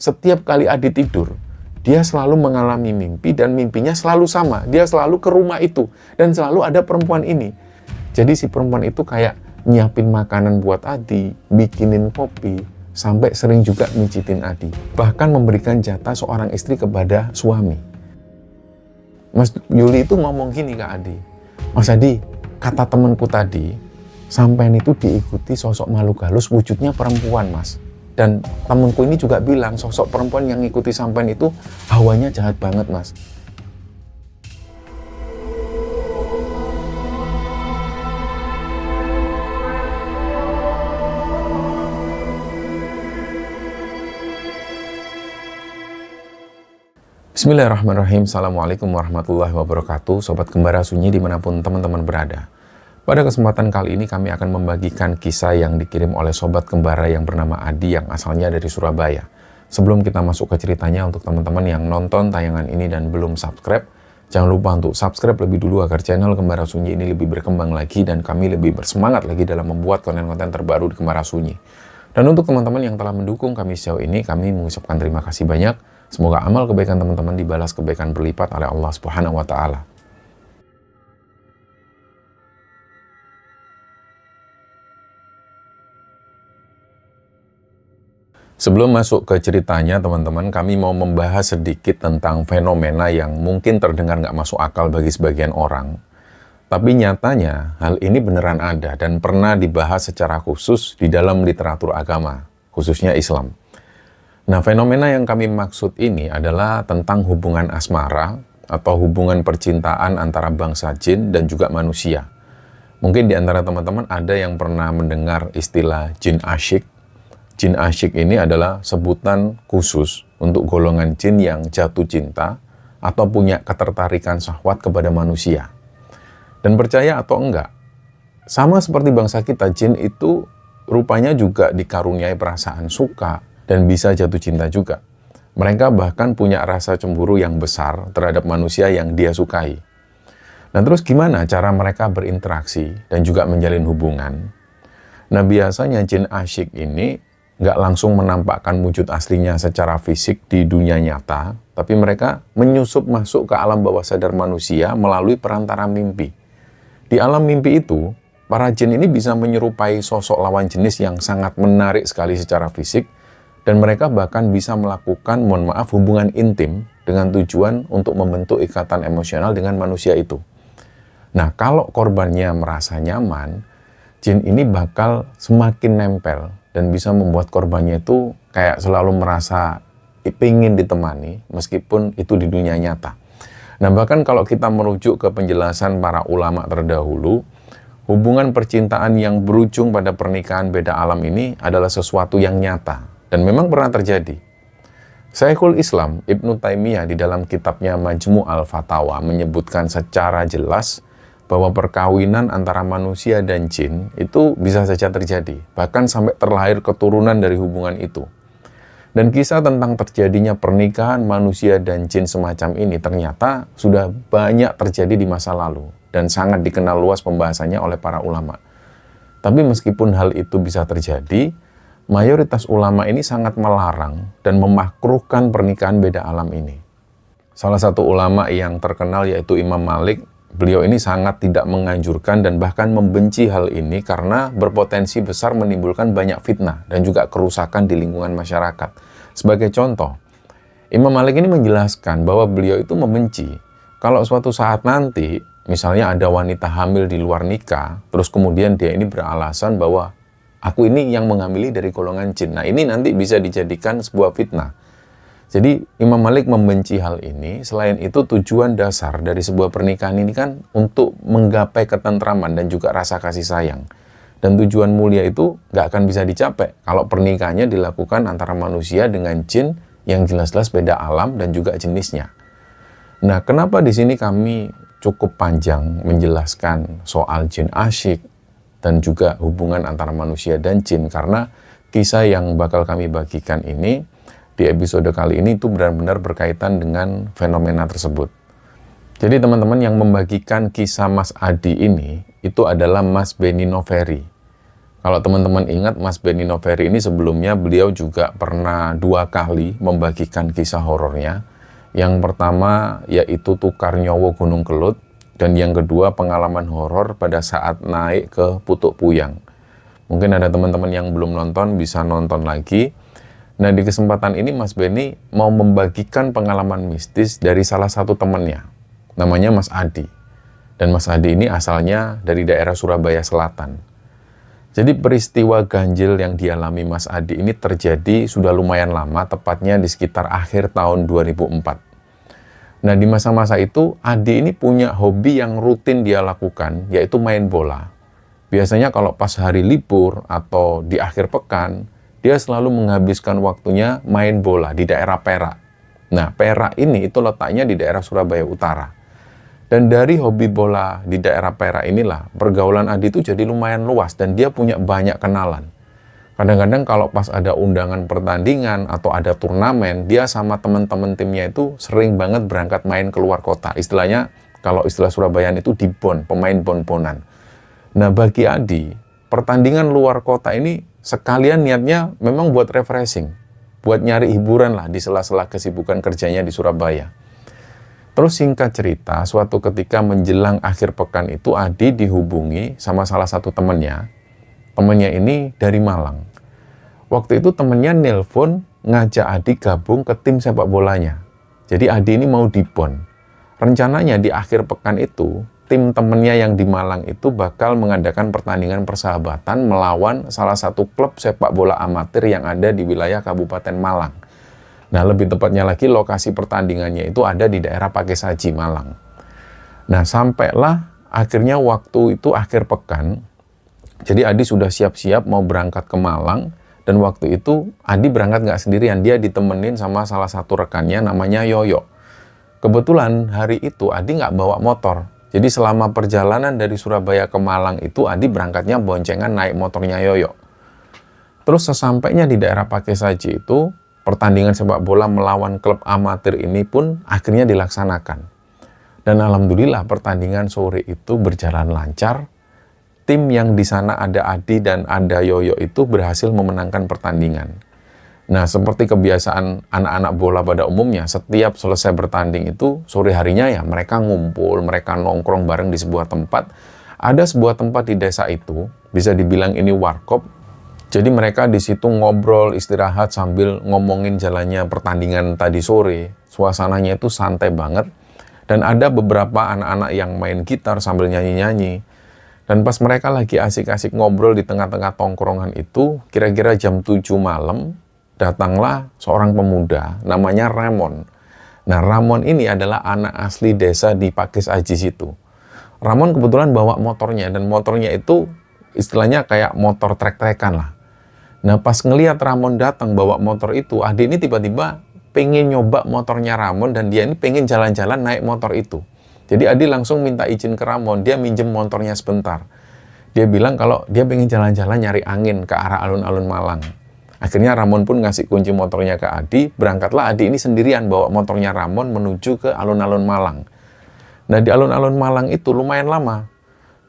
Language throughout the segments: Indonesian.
setiap kali Adi tidur, dia selalu mengalami mimpi dan mimpinya selalu sama. Dia selalu ke rumah itu dan selalu ada perempuan ini. Jadi si perempuan itu kayak nyiapin makanan buat Adi, bikinin kopi, sampai sering juga mijitin Adi. Bahkan memberikan jatah seorang istri kepada suami. Mas Yuli itu ngomong gini ke Adi, Mas Adi, kata temanku tadi, sampean itu diikuti sosok makhluk halus wujudnya perempuan, Mas. Dan temanku ini juga bilang sosok perempuan yang ngikuti sampean itu hawanya jahat banget, Mas. Bismillahirrahmanirrahim. Assalamualaikum warahmatullahi wabarakatuh. Sobat Kembara Sunyi dimanapun teman-teman berada. Pada kesempatan kali ini kami akan membagikan kisah yang dikirim oleh Sobat Kembara yang bernama Adi yang asalnya dari Surabaya. Sebelum kita masuk ke ceritanya, untuk teman-teman yang nonton tayangan ini dan belum subscribe, jangan lupa untuk subscribe lebih dulu agar channel Kembara Sunyi ini lebih berkembang lagi dan kami lebih bersemangat lagi dalam membuat konten-konten terbaru di Kembara Sunyi. Dan untuk teman-teman yang telah mendukung kami sejauh ini, kami mengucapkan terima kasih banyak. Semoga amal kebaikan teman-teman dibalas kebaikan berlipat oleh Allah Subhanahu wa Ta'ala. Sebelum masuk ke ceritanya, teman-teman, kami mau membahas sedikit tentang fenomena yang mungkin terdengar nggak masuk akal bagi sebagian orang. Tapi nyatanya, hal ini beneran ada dan pernah dibahas secara khusus di dalam literatur agama, khususnya Islam. Nah, fenomena yang kami maksud ini adalah tentang hubungan asmara atau hubungan percintaan antara bangsa jin dan juga manusia. Mungkin di antara teman-teman ada yang pernah mendengar istilah jin asyik. Jin asyik ini adalah sebutan khusus untuk golongan jin yang jatuh cinta atau punya ketertarikan syahwat kepada manusia. Dan percaya atau enggak, sama seperti bangsa kita, jin itu rupanya juga dikaruniai perasaan suka dan bisa jatuh cinta juga. Mereka bahkan punya rasa cemburu yang besar terhadap manusia yang dia sukai. Nah, terus gimana cara mereka berinteraksi dan juga menjalin hubungan? Nah, biasanya jin asyik ini nggak langsung menampakkan wujud aslinya secara fisik di dunia nyata, tapi mereka menyusup masuk ke alam bawah sadar manusia melalui perantara mimpi. Di alam mimpi itu, para jin ini bisa menyerupai sosok lawan jenis yang sangat menarik sekali secara fisik, dan mereka bahkan bisa melakukan, hubungan intim dengan tujuan untuk membentuk ikatan emosional dengan manusia itu. Nah, kalau korbannya merasa nyaman, jin ini bakal semakin nempel dan bisa membuat korbannya itu kayak selalu merasa ingin ditemani meskipun itu di dunia nyata. Nah, bahkan kalau kita merujuk ke penjelasan para ulama terdahulu, hubungan percintaan yang berujung pada pernikahan beda alam ini adalah sesuatu yang nyata dan memang pernah terjadi. Syekhul Islam Ibnu Taimiyah di dalam kitabnya Majmu' al-Fatawa menyebutkan secara jelas bahwa perkawinan antara manusia dan jin itu bisa saja terjadi, bahkan sampai terlahir keturunan dari hubungan itu. Dan kisah tentang terjadinya pernikahan manusia dan jin semacam ini ternyata sudah banyak terjadi di masa lalu dan sangat dikenal luas pembahasannya oleh para ulama. Tapi meskipun hal itu bisa terjadi, mayoritas ulama ini sangat melarang dan memakruhkan pernikahan beda alam ini. Salah satu ulama yang terkenal yaitu Imam Malik. Beliau ini sangat tidak menganjurkan dan bahkan membenci hal ini karena berpotensi besar menimbulkan banyak fitnah dan juga kerusakan di lingkungan masyarakat. Sebagai contoh, Imam Malik ini menjelaskan bahwa beliau itu membenci kalau suatu saat nanti, misalnya ada wanita hamil di luar nikah, terus kemudian dia ini beralasan bahwa aku ini yang menghamili dari golongan jin. Nah, ini nanti bisa dijadikan sebuah fitnah. Jadi Imam Malik membenci hal ini. Selain itu, tujuan dasar dari sebuah pernikahan ini kan untuk menggapai ketentraman dan juga rasa kasih sayang. Dan tujuan mulia itu nggak akan bisa dicapai kalau pernikahannya dilakukan antara manusia dengan jin yang jelas-jelas beda alam dan juga jenisnya. Nah, kenapa di sini kami cukup panjang menjelaskan soal jin asyik dan juga hubungan antara manusia dan jin? Karena kisah yang bakal kami bagikan ini di episode kali ini itu benar-benar berkaitan dengan fenomena tersebut. Jadi teman-teman, yang membagikan kisah Mas Adi ini itu adalah Mas Benny Noveri. Kalau teman-teman ingat, Mas Benny Noveri ini sebelumnya beliau juga pernah 2 kali membagikan kisah horornya. Yang pertama yaitu Tukar Nyowo Gunung Kelut, dan yang kedua pengalaman horor pada saat naik ke Putuk Puyang. Mungkin ada teman-teman yang belum nonton, bisa nonton lagi. Nah, di kesempatan ini Mas Benny mau membagikan pengalaman mistis dari salah satu temannya, namanya Mas Adi. Dan Mas Adi ini asalnya dari daerah Surabaya Selatan. Jadi peristiwa ganjil yang dialami Mas Adi ini terjadi sudah lumayan lama, tepatnya di sekitar akhir tahun 2004. Nah, di masa-masa itu, Adi ini punya hobi yang rutin dia lakukan, yaitu main bola. Biasanya kalau pas hari libur atau di akhir pekan, dia selalu menghabiskan waktunya main bola di daerah Perak. Nah, Perak ini itu letaknya di daerah Surabaya Utara. Dan dari hobi bola di daerah Perak inilah, pergaulan Adi itu jadi lumayan luas dan dia punya banyak kenalan. Kadang-kadang kalau pas ada undangan pertandingan atau ada turnamen, dia sama teman-teman timnya itu sering banget berangkat main keluar kota. Istilahnya, kalau istilah Surabayaan itu dibon, pemain bon-bonan. Nah, bagi Adi, pertandingan luar kota ini sekalian niatnya memang buat refreshing, buat nyari hiburan lah di sela-sela kesibukan kerjanya di Surabaya. Terus singkat cerita, suatu ketika menjelang akhir pekan itu Adi dihubungi sama salah satu temennya. Temennya ini dari Malang. Waktu itu temennya nelpon ngajak Adi gabung ke tim sepak bolanya. Jadi Adi ini mau dibon. Rencananya di akhir pekan itu, tim temennya yang di Malang itu bakal mengadakan pertandingan persahabatan melawan salah satu klub sepak bola amatir yang ada di wilayah Kabupaten Malang. Nah, lebih tepatnya lagi lokasi pertandingannya itu ada di daerah Pakesaji, Malang. Nah, sampailah akhirnya waktu itu akhir pekan. Jadi Adi sudah siap-siap mau berangkat ke Malang. Dan waktu itu Adi berangkat nggak sendirian. Dia ditemenin sama salah satu rekannya namanya Yoyo. Kebetulan hari itu Adi nggak bawa motor. Jadi selama perjalanan dari Surabaya ke Malang itu Adi berangkatnya boncengan naik motornya Yoyo. Terus sesampainya di daerah Pakesaji itu, pertandingan sepak bola melawan klub amatir ini pun akhirnya dilaksanakan. Dan alhamdulillah pertandingan sore itu berjalan lancar. Tim yang di sana ada Adi dan ada Yoyo itu berhasil memenangkan pertandingan. Nah, seperti kebiasaan anak-anak bola pada umumnya, setiap selesai bertanding itu sore harinya ya mereka ngumpul, mereka nongkrong bareng di sebuah tempat. Ada sebuah tempat di desa itu, bisa dibilang ini warkop. Jadi mereka di situ ngobrol, istirahat sambil ngomongin jalannya pertandingan tadi sore. Suasananya itu santai banget. Dan ada beberapa anak-anak yang main gitar sambil nyanyi-nyanyi. Dan pas mereka lagi asik-asik ngobrol di tengah-tengah tongkrongan itu, kira-kira jam 7 malam, datanglah seorang pemuda namanya Ramon. Nah, Ramon ini adalah anak asli desa di Pakesaji situ. Ramon kebetulan bawa motornya, dan motornya itu istilahnya kayak motor trek-trekan lah. Nah, pas ngelihat Ramon datang bawa motor itu, Adi ini tiba-tiba pengen nyoba motornya Ramon dan dia ini pengen jalan-jalan naik motor itu. Jadi Adi langsung minta izin ke Ramon, dia minjem motornya sebentar. Dia bilang kalau dia pengen jalan-jalan nyari angin ke arah alun-alun Malang. Akhirnya Ramon pun ngasih kunci motornya ke Adi, berangkatlah Adi ini sendirian bawa motornya Ramon menuju ke alun-alun Malang. Nah, di alun-alun Malang itu lumayan lama.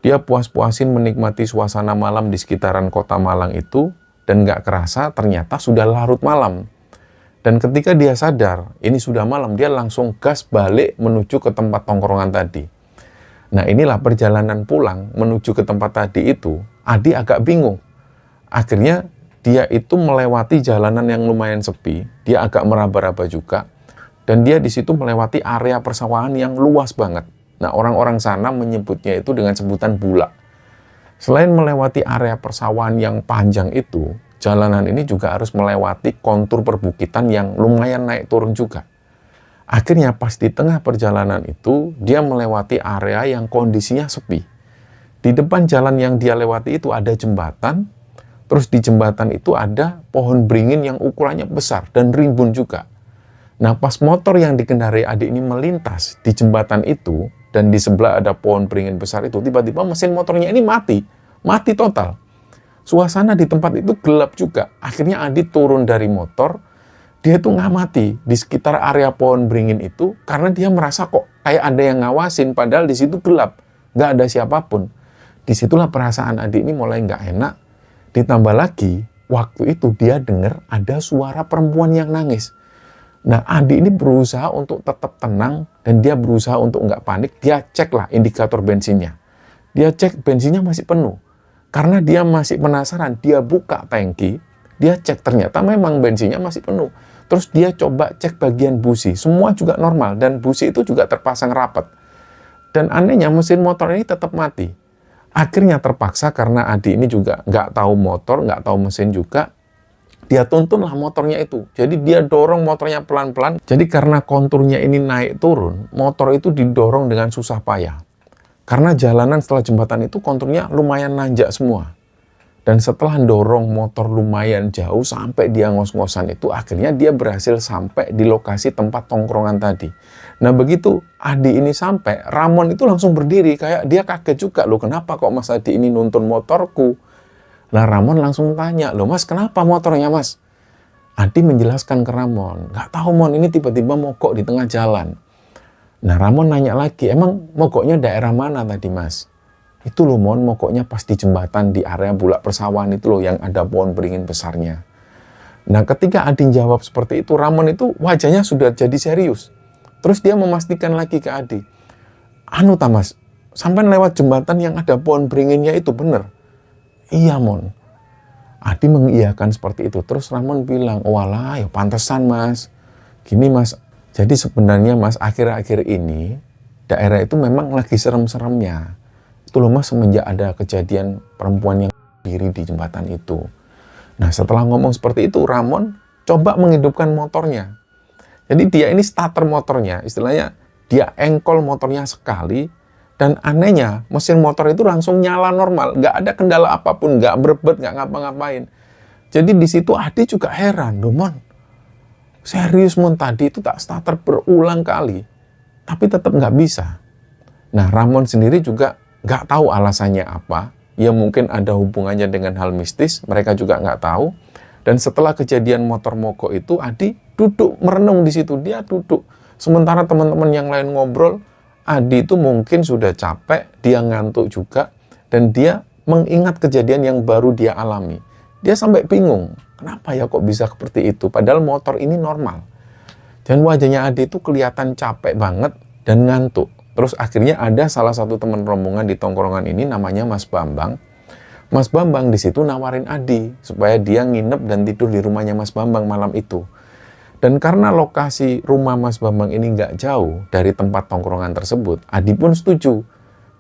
Dia puas-puasin menikmati suasana malam di sekitaran kota Malang itu, dan nggak kerasa ternyata sudah larut malam. Dan ketika dia sadar ini sudah malam, dia langsung gas balik menuju ke tempat tongkrongan tadi. Nah, inilah perjalanan pulang menuju ke tempat tadi itu, Adi agak bingung. Akhirnya dia itu melewati jalanan yang lumayan sepi, dia agak meraba-raba juga, dan dia di situ melewati area persawahan yang luas banget. Nah, orang-orang sana menyebutnya itu dengan sebutan bulak. Selain melewati area persawahan yang panjang itu, jalanan ini juga harus melewati kontur perbukitan yang lumayan naik turun juga. Akhirnya pas di tengah perjalanan itu, dia melewati area yang kondisinya sepi. Di depan jalan yang dia lewati itu ada jembatan, terus di jembatan itu ada pohon beringin yang ukurannya besar dan rimbun juga. Nah, pas motor yang dikendarai Adi ini melintas di jembatan itu, dan di sebelah ada pohon beringin besar itu, tiba-tiba mesin motornya ini mati total. Suasana di tempat itu gelap juga. Akhirnya Adi turun dari motor, dia tuh ngamati di sekitar area pohon beringin itu, karena dia merasa kok kayak ada yang ngawasin, padahal di situ gelap, nggak ada siapapun. Disitulah perasaan Adi ini mulai nggak enak, Ditambah lagi, waktu itu dia dengar ada suara perempuan yang nangis. Nah, Adi ini berusaha untuk tetap tenang dan dia berusaha untuk nggak panik. Dia cek lah indikator bensinnya. Dia cek bensinnya masih penuh. Karena dia masih penasaran, dia buka tangki, dia cek ternyata memang bensinnya masih penuh. Terus dia coba cek bagian busi, semua juga normal dan busi itu juga terpasang rapat. Dan anehnya mesin motor ini tetap mati. Akhirnya terpaksa karena Adi ini juga nggak tahu motor, nggak tahu mesin juga, dia tuntunlah motornya itu. Jadi dia dorong motornya pelan-pelan. Jadi karena konturnya ini naik turun, motor itu didorong dengan susah payah. Karena jalanan setelah jembatan itu konturnya lumayan nanjak semua. Dan setelah dorong motor lumayan jauh sampai dia ngos-ngosan itu, akhirnya dia berhasil sampai di lokasi tempat tongkrongan tadi. Nah begitu Adi ini sampai, Ramon itu langsung berdiri, kayak dia kaget juga, loh kenapa kok Mas Adi ini nuntun motorku? Nah Ramon langsung tanya, loh Mas kenapa motornya Mas? Adi menjelaskan ke Ramon, nggak tahu Mon, ini tiba-tiba mogok di tengah jalan. Nah Ramon nanya lagi, emang mogoknya daerah mana tadi Mas? Itu loh Mon, mogoknya pas di jembatan di area Bulak Persawahan itu loh yang ada pohon beringin besarnya. Nah ketika Adi jawab seperti itu, Ramon itu wajahnya sudah jadi serius. Terus dia memastikan lagi ke Adi, anu ta Mas, sampai lewat jembatan yang ada pohon beringinnya itu bener? Iya Mon. Adi mengiyakan seperti itu. Terus Ramon bilang, walah ya pantesan Mas. Gini Mas, jadi sebenarnya Mas akhir-akhir ini daerah itu memang lagi serem-seremnya. Itu loh Mas semenjak ada kejadian perempuan yang diri di jembatan itu. Nah setelah ngomong seperti itu, Ramon coba menghidupkan motornya. Jadi dia ini starter motornya, istilahnya dia engkol motornya sekali, dan anehnya mesin motor itu langsung nyala normal, nggak ada kendala apapun, nggak berebet, nggak ngapa-ngapain. Jadi di situ Adi juga heran, loh Mon, serius Mon tadi itu tak starter berulang kali, tapi tetap nggak bisa. Nah Ramon sendiri juga nggak tahu alasannya apa, ya mungkin ada hubungannya dengan hal mistis, mereka juga nggak tahu. Dan setelah kejadian motor mogok itu, Adi duduk merenung di situ, dia duduk. Sementara teman-teman yang lain ngobrol, Adi itu mungkin sudah capek, dia ngantuk juga, dan dia mengingat kejadian yang baru dia alami. Dia sampai bingung, kenapa ya kok bisa seperti itu, padahal motor ini normal. Dan wajahnya Adi itu kelihatan capek banget dan ngantuk. Terus akhirnya ada salah satu teman rombongan di tongkrongan ini namanya Mas Bambang. Mas Bambang di situ nawarin Adi supaya dia nginep dan tidur di rumahnya Mas Bambang malam itu. Dan karena lokasi rumah Mas Bambang ini nggak jauh dari tempat tongkrongan tersebut, Adi pun setuju.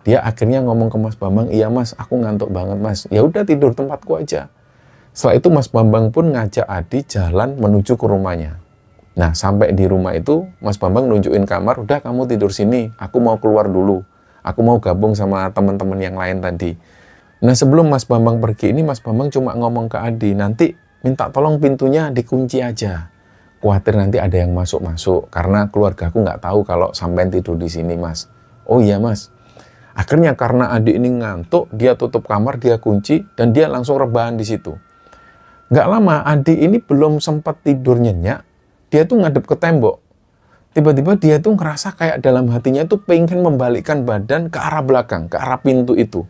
Dia akhirnya ngomong ke Mas Bambang, iya Mas, aku ngantuk banget Mas. Ya udah tidur tempatku aja. Setelah itu Mas Bambang pun ngajak Adi jalan menuju ke rumahnya. Nah, sampai di rumah itu, Mas Bambang nunjukin kamar, udah kamu tidur sini, aku mau keluar dulu. Aku mau gabung sama teman-teman yang lain tadi. Nah, sebelum Mas Bambang pergi ini, Mas Bambang cuma ngomong ke Adi, nanti minta tolong pintunya dikunci aja. Khawatir nanti ada yang masuk-masuk, karena keluarga aku nggak tahu kalau sampean tidur di sini, Mas. Oh iya, Mas. Akhirnya karena Adi ini ngantuk, dia tutup kamar, dia kunci, dan dia langsung rebahan di situ. Nggak lama, Adi ini belum sempat tidur nyenyak, dia tuh ngadep ke tembok. Tiba-tiba dia tuh ngerasa kayak dalam hatinya tuh pengen membalikkan badan ke arah belakang, ke arah pintu itu.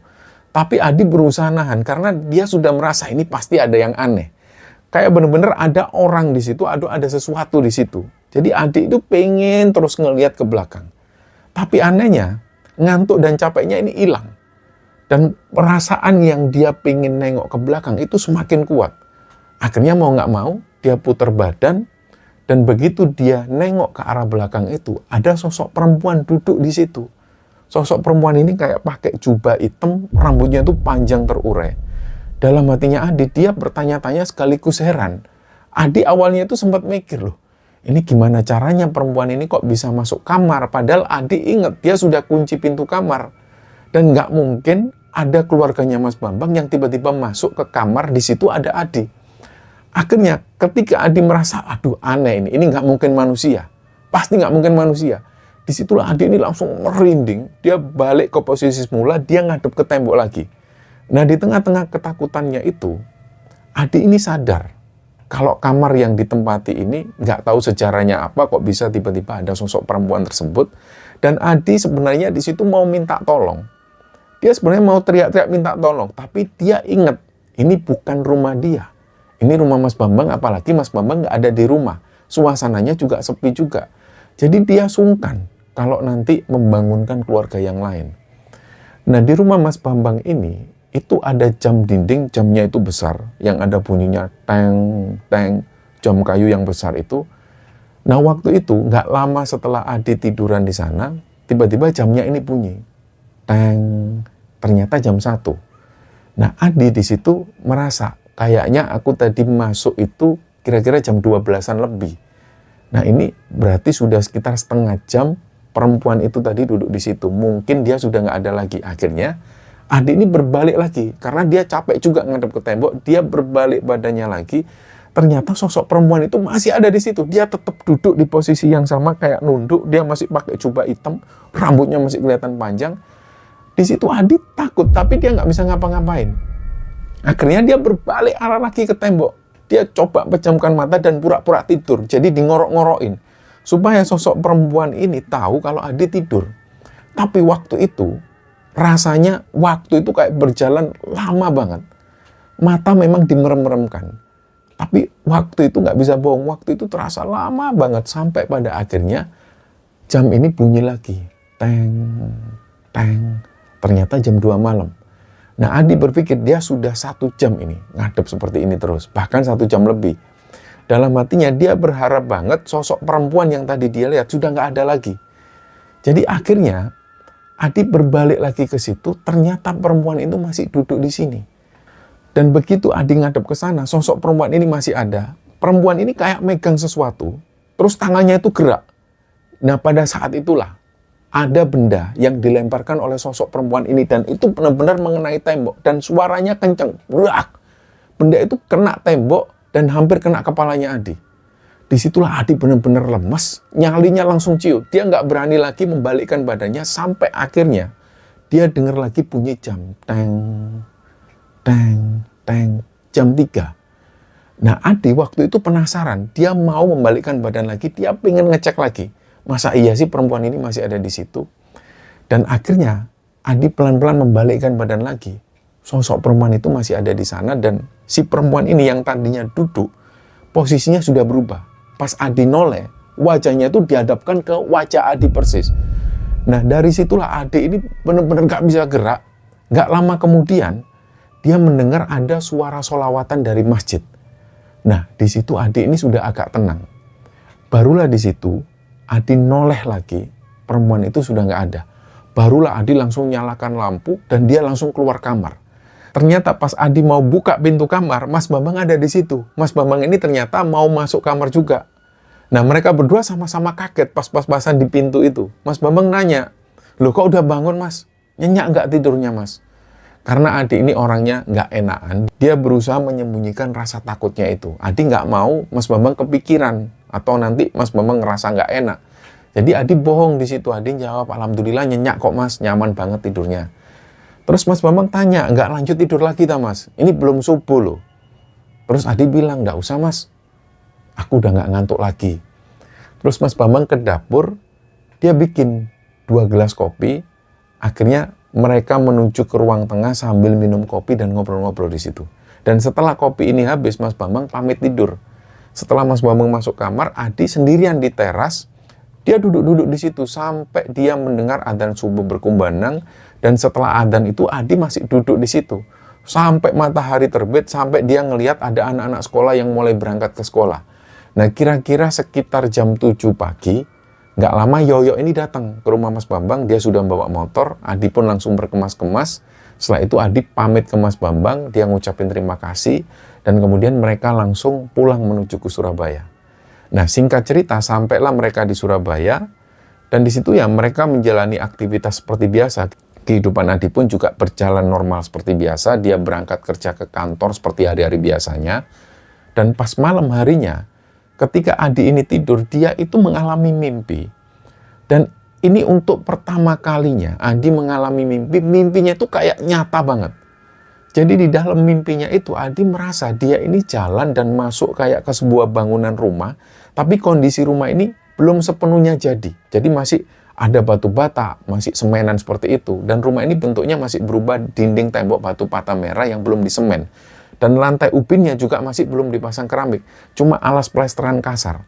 Tapi Adi berusaha nahan karena dia sudah merasa ini pasti ada yang aneh. Kayak bener-bener ada orang di situ, ada sesuatu di situ. Jadi Adi itu pengen terus ngelihat ke belakang. Tapi anehnya, ngantuk dan capeknya ini hilang. Dan perasaan yang dia pengen nengok ke belakang itu semakin kuat. Akhirnya mau nggak mau, dia putar badan. Dan begitu dia nengok ke arah belakang itu, ada sosok perempuan duduk di situ. Sosok perempuan ini kayak pakai jubah hitam, rambutnya itu panjang terurai. Dalam hatinya Adi, dia bertanya-tanya sekaligus heran. Adi awalnya itu sempat mikir loh, ini gimana caranya perempuan ini kok bisa masuk kamar? Padahal Adi ingat dia sudah kunci pintu kamar. Dan nggak mungkin ada keluarganya Mas Bambang yang tiba-tiba masuk ke kamar, di situ ada Adi. Akhirnya ketika Adi merasa, aduh aneh ini nggak mungkin manusia. Pasti nggak mungkin manusia. Disitulah Adi ini langsung merinding, dia balik ke posisi semula, dia ngadep ke tembok lagi. Nah di tengah-tengah ketakutannya itu, Adi ini sadar kalau kamar yang ditempati ini nggak tahu sejarahnya apa, kok bisa tiba-tiba ada sosok perempuan tersebut. Dan Adi sebenarnya di situ mau minta tolong. Dia sebenarnya mau teriak-teriak minta tolong, tapi dia ingat ini bukan rumah dia. Ini rumah Mas Bambang, apalagi Mas Bambang nggak ada di rumah. Suasananya juga sepi juga. Jadi dia sungkan kalau nanti membangunkan keluarga yang lain. Nah, di rumah Mas Bambang ini, itu ada jam dinding, jamnya itu besar, yang ada bunyinya teng, teng, jam kayu yang besar itu. Nah, waktu itu, nggak lama setelah Adi tiduran di sana, tiba-tiba jamnya ini bunyi. Teng, ternyata jam 1. Nah, Adi di situ merasa, kayaknya aku tadi masuk itu kira-kira jam 12-an lebih. Nah, ini berarti sudah sekitar setengah jam perempuan itu tadi duduk di situ. Mungkin dia sudah nggak ada lagi. Akhirnya, Adi ini berbalik lagi. Karena dia capek juga ngadep ke tembok, dia berbalik badannya lagi. Ternyata sosok perempuan itu masih ada di situ. Dia tetap duduk di posisi yang sama kayak nunduk. Dia masih pakai jubah hitam, rambutnya masih kelihatan panjang. Di situ Adi takut, tapi dia nggak bisa ngapa-ngapain. Akhirnya dia berbalik arah lagi ke tembok. Dia coba pejamkan mata dan pura-pura tidur. Jadi dingorok-ngorokin. Supaya sosok perempuan ini tahu kalau Adi tidur. Tapi waktu itu, rasanya waktu itu kayak berjalan lama banget. Mata memang dimerem-meremkan. Tapi waktu itu nggak bisa bohong. Waktu itu terasa lama banget. Sampai pada akhirnya jam ini bunyi lagi. Teng, teng. Ternyata jam 2 malam. Nah, Adi berpikir dia sudah 1 jam ini ngadep seperti ini terus. Bahkan 1 jam lebih. Dalam hatinya dia berharap banget sosok perempuan yang tadi dia lihat sudah nggak ada lagi. Jadi akhirnya Adi berbalik lagi ke situ. Ternyata perempuan itu masih duduk di sini. Dan begitu Adi ngadep ke sana, sosok perempuan ini masih ada. Perempuan ini kayak megang sesuatu. Terus tangannya itu gerak. Nah, pada saat itulah ada benda yang dilemparkan oleh sosok perempuan ini dan itu benar-benar mengenai tembok dan suaranya kenceng. Berak. Benda itu kena tembok dan hampir kena kepalanya Adi. Disitulah Adi benar-benar lemas, nyalinya langsung ciut. Dia nggak berani lagi membalikkan badannya sampai akhirnya dia dengar lagi bunyi jam. Teng, teng, teng, jam 3. Nah, Adi waktu itu penasaran. Dia mau membalikkan badan lagi, dia pengen ngecek lagi. Masa iya sih perempuan ini masih ada di situ? Dan akhirnya Adi pelan-pelan membalikkan badan lagi. Sosok perempuan itu masih ada di sana dan si perempuan ini yang tadinya duduk, posisinya sudah berubah. Pas Adi noleh, wajahnya itu dihadapkan ke wajah Adi persis. Nah, dari situlah Adi ini benar-benar gak bisa gerak. Gak lama kemudian, dia mendengar ada suara sholawatan dari masjid. Nah, di situ Adi ini sudah agak tenang. Barulah di situ Adi noleh lagi, perempuan itu sudah nggak ada. Barulah Adi langsung nyalakan lampu dan dia langsung keluar kamar. Ternyata pas Adi mau buka pintu kamar, Mas Bambang ada di situ. Mas Bambang ini ternyata mau masuk kamar juga. Nah, mereka berdua sama-sama kaget pas-pasan di pintu itu. Mas Bambang nanya, "Loh, kok udah bangun, Mas? Nyenyak nggak tidurnya, Mas?" Karena Adi ini orangnya nggak enakan, dia berusaha menyembunyikan rasa takutnya itu. Adi nggak mau Mas Bambang kepikiran, atau nanti Mas Bambang ngerasa nggak enak. Jadi Adi bohong di situ. Adi jawab, "Alhamdulillah nyenyak kok Mas, nyaman banget tidurnya." Terus Mas Bambang tanya, "Nggak lanjut tidur lagi tak Mas? Ini belum subuh loh." Terus Adi bilang, "Nggak usah Mas, aku udah nggak ngantuk lagi." Terus Mas Bambang ke dapur, dia bikin 2 gelas kopi. Akhirnya mereka menuju ke ruang tengah sambil minum kopi dan ngobrol-ngobrol di situ. Dan setelah kopi ini habis, Mas Bambang pamit tidur. Setelah Mas Bambang masuk kamar, Adi sendirian di teras. Dia duduk-duduk di situ sampai dia mendengar adzan subuh berkumandang. Dan setelah adzan itu, Adi masih duduk di situ. Sampai matahari terbit, sampai dia ngelihat ada anak-anak sekolah yang mulai berangkat ke sekolah. Nah, kira-kira sekitar jam 7 pagi, nggak lama Yoyo ini datang ke rumah Mas Bambang. Dia sudah bawa motor. Adi pun langsung berkemas-kemas. Setelah itu Adi pamit ke Mas Bambang. Dia ngucapin terima kasih. Dan kemudian mereka langsung pulang menuju ke Surabaya. Nah, singkat cerita, sampailah mereka di Surabaya. Dan di situ ya mereka menjalani aktivitas seperti biasa. Kehidupan Adi pun juga berjalan normal seperti biasa. Dia berangkat kerja ke kantor seperti hari-hari biasanya. Dan pas malam harinya, ketika Adi ini tidur, dia itu mengalami mimpi. Dan ini untuk pertama kalinya Adi mengalami mimpi. Mimpinya itu kayak nyata banget. Jadi di dalam mimpinya itu Adi merasa dia ini jalan dan masuk kayak ke sebuah bangunan rumah. Tapi kondisi rumah ini belum sepenuhnya jadi. Jadi masih ada batu bata, masih semenan seperti itu. Dan rumah ini bentuknya masih berubah, dinding tembok batu bata merah yang belum disemen. Dan lantai ubinnya juga masih belum dipasang keramik, cuma alas plesteran kasar.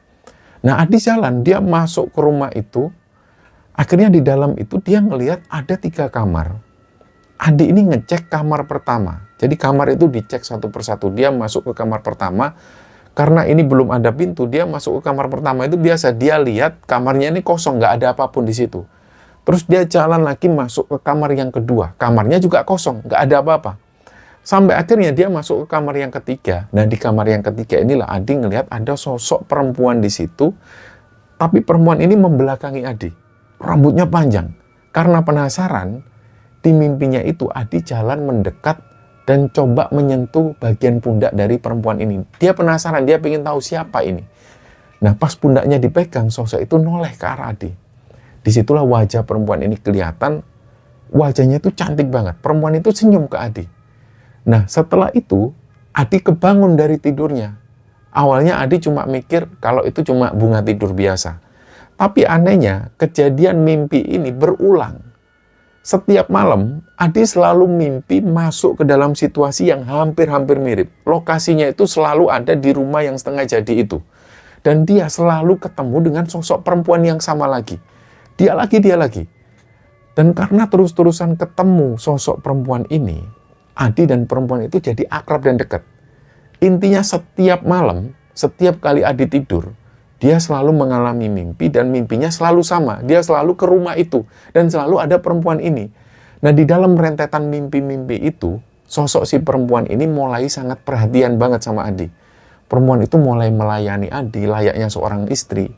Nah, Adi jalan, dia masuk ke rumah itu, akhirnya di dalam itu dia ngelihat ada 3 kamar. Adi ini ngecek kamar pertama, jadi kamar itu dicek satu persatu. Dia masuk ke kamar pertama, karena ini belum ada pintu, dia masuk ke kamar pertama itu biasa, dia lihat kamarnya ini kosong, nggak ada apapun di situ. Terus dia jalan lagi masuk ke kamar yang kedua. Kamarnya juga kosong, nggak ada apa-apa. Sampai akhirnya dia masuk ke kamar yang ketiga. Nah, di kamar yang ketiga inilah Adi ngelihat ada sosok perempuan di situ. Tapi perempuan ini membelakangi Adi. Rambutnya panjang. Karena penasaran, di mimpinya itu Adi jalan mendekat dan coba menyentuh bagian pundak dari perempuan ini. Dia penasaran, dia ingin tahu siapa ini. Nah, pas pundaknya dipegang, sosok itu noleh ke arah Adi. Disitulah wajah perempuan ini kelihatan, wajahnya itu cantik banget. Perempuan itu senyum ke Adi. Nah, setelah itu, Adi kebangun dari tidurnya. Awalnya Adi cuma mikir kalau itu cuma bunga tidur biasa. Tapi anehnya, kejadian mimpi ini berulang. Setiap malam, Adi selalu mimpi masuk ke dalam situasi yang hampir-hampir mirip. Lokasinya itu selalu ada di rumah yang setengah jadi itu. Dan dia selalu ketemu dengan sosok perempuan yang sama lagi. Dia lagi. Dan karena terus-terusan ketemu sosok perempuan ini, Adi dan perempuan itu jadi akrab dan dekat. Intinya setiap malam, setiap kali Adi tidur, dia selalu mengalami mimpi dan mimpinya selalu sama. Dia selalu ke rumah itu dan selalu ada perempuan ini. Nah, di dalam rentetan mimpi-mimpi itu, sosok si perempuan ini mulai sangat perhatian banget sama Adi. Perempuan itu mulai melayani Adi layaknya seorang istri.